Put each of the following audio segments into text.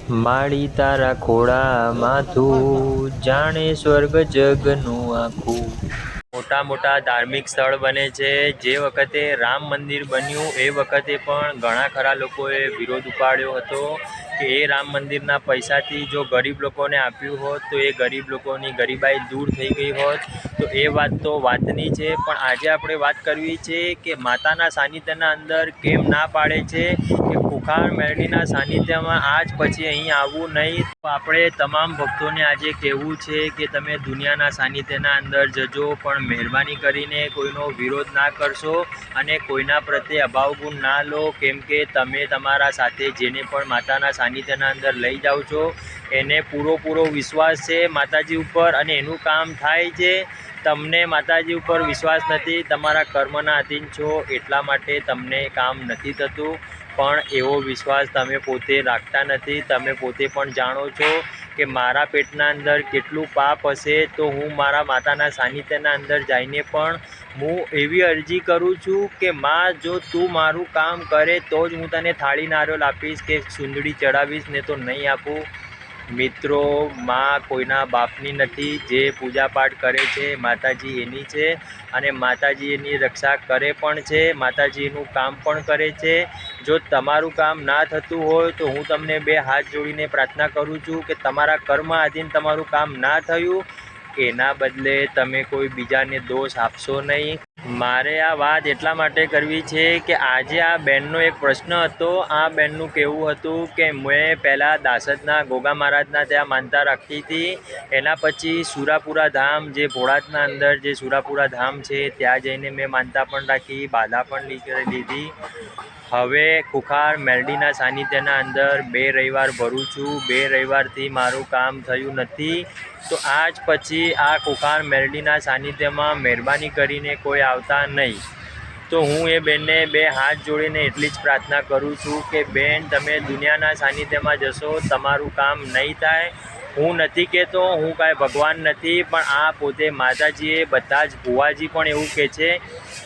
માળી તારા ખોળા માથું, જાણે સ્વર્ગ જગનું આખું। મોટા મોટા ધાર્મિક સ્થળ બને છે। જે વખતે રામ મંદિર બન્યું એ વખતે પણ ઘણા ખરા લોકોએ વિરોધ ઉપાડ્યો હતો કે એ રામ મંદિરના પૈસાથી જો ગરીબ લોકોને આપ્યું હોત તો એ ગરીબ લોકોની ગરીબાઈ દૂર થઈ ગઈ હોત। તો એ વાત તો વાતની છે, પણ આજે આપણે વાત કરવી છે કે માતાના સાનિધ્યના અંદર કેમ ના પાડે છે કે કુખાર મેરડીના સાનિધ્યમાં આજ પછી અહીં આવવું નહીં। તો આપણે તમામ ભક્તોને આજે કહેવું છે કે તમે દુનિયાના સાનિધ્યના અંદર જજો, પણ મહેરબાની કરીને કોઈનો વિરોધ ના કરશો અને કોઈના પ્રત્યે અભાવ ગુણ ના લો, કેમ કે તમે તમારા સાથે જેને પણ માતાના સાનિધ્યના અંદર લઈ જાઓ છો એને પૂરો વિશ્વાસ છે માતાજી ઉપર અને એનું કામ થાય છે। તમને માતાજી ઉપર વિશ્વાસ નથી, તમારા કર્મના અધીન છો એટલા માટે તમને કામ નથી થતું, પણ એવો વિશ્વાસ તમે પોતે રાખતા નથી। તમે પોતે પણ જાણો છો કે મારા પેટના અંદર કેટલું પાપ હશે, તો હું મારા માતાના સાનિધ્યના અંદર જઈને પણ હું એવી અરજી કરું છું કે માં, જો તું મારું કામ કરે તો જ હું તને થાળી નારિયેળ આપીશ કે સુંદડી ચડાવીશ, ને તો નહીં આપું। મિત્રો, માં કોઈના બાપની નથી। જે પૂજા પાઠ કરે છે માતાજી એની છે અને માતાજી એની રક્ષા કરે પણ છે, માતાજી એનું કામ પણ કરે છે। જો તમારું કામ ના થતું હોય તો હું તમને બે હાથ જોડીને પ્રાર્થના કરું છું કે તમારા કર્મ આધીન તમારું કામ ના થયું એના બદલે તમે કોઈ બીજાને દોષ આપશો નહીં। મારે આ વાત એટલા માટે કરવી છે કે આજે આ બહેનનો એક પ્રશ્ન હતો। આ બહેનનું કહેવું હતું કે મેં પહેલાં દાસદના ગોગા મહારાજના ત્યાં માનતા રાખી હતી, એના પછી સુરાપુરા ધામ જે ભોળાતના અંદર જે સુરાપુરા ધામ છે ત્યાં જઈને મેં માનતા પણ રાખી, બાધા પણ લીધી। હવે કુખાર મેરડીના સાનિધ્યના અંદર 2 રવિવાર ભરું છું, 2 રવિવારથી મારું કામ થયું નથી। તો આજ પછી આ કુખાર મેરડીના સાનિધ્યમાં મહેરબાની કરીને કોઈ આવતા નહીં। તો હું એ બેનને 2 હાથ જોડીને એટલી જ પ્રાર્થના કરું છું કે બેન, તમે દુનિયાના સાનિધ્યમાં જશો, તમારું કામ નહીં થાય। હું નથી કહેતો હું કાંઈ ભગવાન નથી, પણ આ પોતે માતાજીએ બધા જ ભુવાજી પણ એવું કહે છે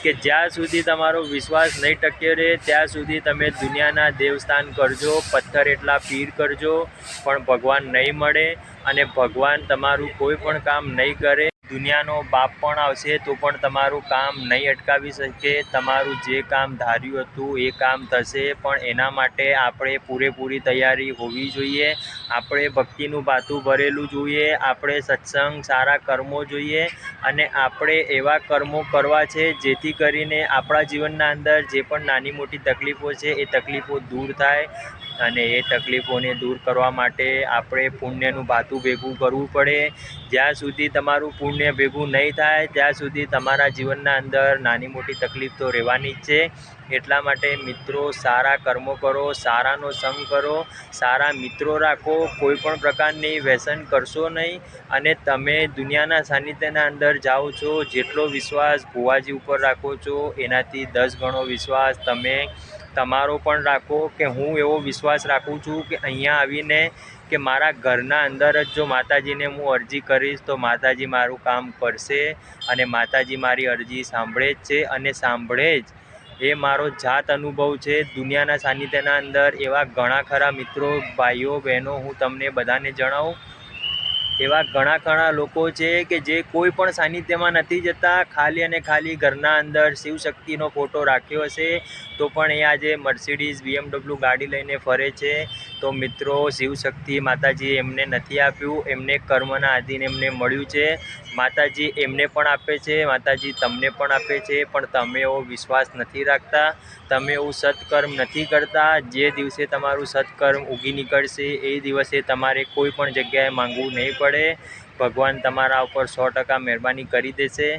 કે જ્યાં સુધી તમારો વિશ્વાસ નહીં ટક્યો રહે ત્યાં સુધી તમે દુનિયાના દેવસ્થાન કરજો, પથ્થર એટલા પીર કરજો, પણ ભગવાન નહીં મળે અને ભગવાન તમારું કોઈ પણ કામ નહીં કરે। દુનિયાનો બાપ પણ આવશે તો પણ તમારું કામ નહીં અટકાવી શકે। તમારું જે કામ ધાર્યું હતું એ કામ થશે, પણ એના માટે આપણે પૂરેપૂરી તૈયારી હોવી જોઈએ। આપણે ભક્તિનું ભાતું ભરેલું જોઈએ, આપણે સત્સંગ સારા કર્મો જોઈએ અને આપણે એવા કર્મો કરવા છે જેથી કરીને આપણા જીવનના અંદર જે પણ નાની મોટી તકલીફો છે એ તકલીફો દૂર થાય। અને એ તકલીફોને દૂર કરવા માટે આપણે પુણ્યનું ભાતું ભેગું કરવું પડે। જ્યાં સુધી તમારું પુણ્ય ભેગું નહીં થાય ત્યાં સુધી તમારા જીવનના અંદર નાની મોટી તકલીફ તો રહેવાની જ છે। એટલા માટે મિત્રો, સારા કર્મો કરો, સારાનો સંગ કરો, સારા મિત્રો રાખો, કોઈ પણ પ્રકારની વ્યસન કરશો નહીં અને તમે દુનિયાના સાનિધ્યના અંદર જાઓ છો, જેટલો વિશ્વાસ ભુવાજી ઉપર રાખો છો એનાથી 10 ગણો વિશ્વાસ તમે તમારો પણ રાખો। કે હું એવો વિશ્વાસ રાખું છું કે અહીંયા આવીને કે મારા ઘરના અંદર જ જો માતાજીને હું અરજી કરીશ તો માતાજી મારું કામ કરશે અને માતાજી મારી અરજી સાંભળે જ છે અને સાંભળે જ, એ મારો જાત અનુભવ છે। દુનિયાના સાનિધ્યના અંદર એવા ઘણા ખરા મિત્રો, ભાઈઓ, બહેનો હું તમને બધાને જણાવું, એવા ઘણા ખરા લોકો છે કે જે કોઈ પણ સાનિધ્યમાં નથી જતા, ખાલી અને ખાલી ઘરના અંદર શિવશક્તિનો ફોટો રાખ્યો હશે તો પણ એ આજે મર્સિડીઝ BMW ગાડી લઈને ફરે છે। તો મિત્રો, શિવશક્તિ માતાજીએ એમને નથી આપ્યું, એમને કર્મના આધીન એમને મળ્યું છે। માતાજી એમને પણ આપે છે, માતાજી તમને પણ આપે છે, પણ તમે એવો વિશ્વાસ નથી રાખતા, તમે એવું સત્કર્મ નથી કરતા। જે દિવસે તમારું સત્કર્મ ઉગી નીકળશે એ દિવસે તમારે કોઈ પણ જગ્યાએ માંગવું નહીં પડે, ભગવાન તમારા ઉપર 100% મહેરબાની કરી દેશે।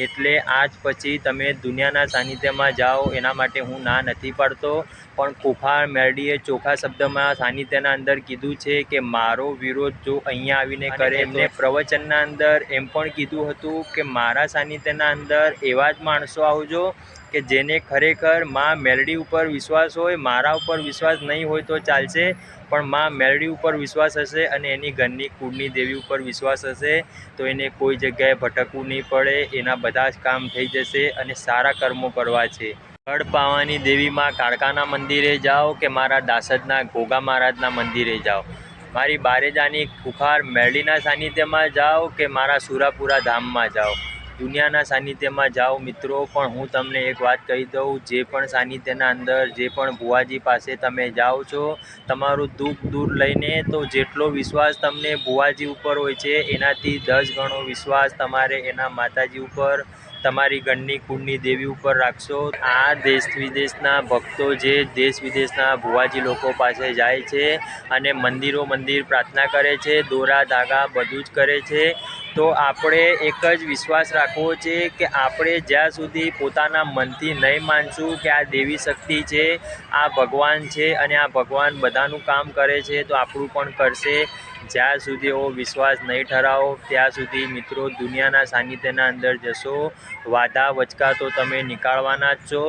એટલે આજ પછી તમે દુનિયાના સાનિધ્યમાં જાઓ એના માટે હું ના નથી પાડતો, પણ કુખાર મેરડીએ ચોખ્ખા શબ્દમાં સાનિધ્યના અંદર કીધું છે કે મારો વિરોધ જો અહીંયા આવીને કરે, એમને પ્રવચનના અંદર એમ પણ કીધું હતું કે મારા સાનિધ્યના અંદર એવા જ માણસો આવજો કે જેને ખરેખર માં મેરડી ઉપર વિશ્વાસ હોય। મારા ઉપર વિશ્વાસ નહીં હોય તો ચાલશે, પણ માં મેરડી ઉપર વિશ્વાસ હશે અને એની ઘરની કુળની દેવી ઉપર વિશ્વાસ હશે તો એને કોઈ જગ્યાએ ભટકવું નહીં પડે, એના બધા જ કામ થઈ જશે અને સારા કર્મો કરવા છે। ગઢ પાવાની દેવીમાં કાળકાના મંદિરે જાઓ કે મારા દાસદના ગોગા મહારાજના મંદિરે જાઓ, મારી બારેજાની ખુખાર મેરડીના સાનિધ્યમાં જાઓ કે મારા સુરાપુરા ધામમાં જાઓ, દુનિયાના સાનિધ્યમાં જાઓ મિત્રો, પણ હું તમને એક વાત કહી દઉં, જે પણ સાનિધ્યના અંદર જે પણ ભુવાજી પાસે તમે જાઓ છો, તમારું દુઃખ દૂર લઈને, તો જેટલો વિશ્વાસ તમને ભુવાજી ઉપર હોય છે એનાથી 10 ગણો વિશ્વાસ તમારે એના માતાજી ઉપર, તમારી ગણની કુળની દેવી ઉપર રાખશો. આ દેશ વિદેશના ભક્તો જે દેશ વિદેશના ભુવાજી લોકો પાસે જાય છે અને મંદિર પ્રાર્થના કરે છે, દોરા ધાગા બધું જ કરે છે, તો આપણે એક જ વિશ્વાસ રાખવો છે કે આપણે જ્યાં સુધી પોતાના મનથી નહીં માનશું કે આ દેવી શક્તિ છે, આ ભગવાન છે અને આ ભગવાન બધાનું કામ કરે છે, તો આપણું પણ કરશે. જ્યાં સુધી એવો વિશ્વાસ નહીં ઠરાવો ત્યાં સુધી મિત્રો દુનિયાના સાનિધ્યના અંદર જશો, વાધા વચકા તો તમે નીકાળવાના જ છો.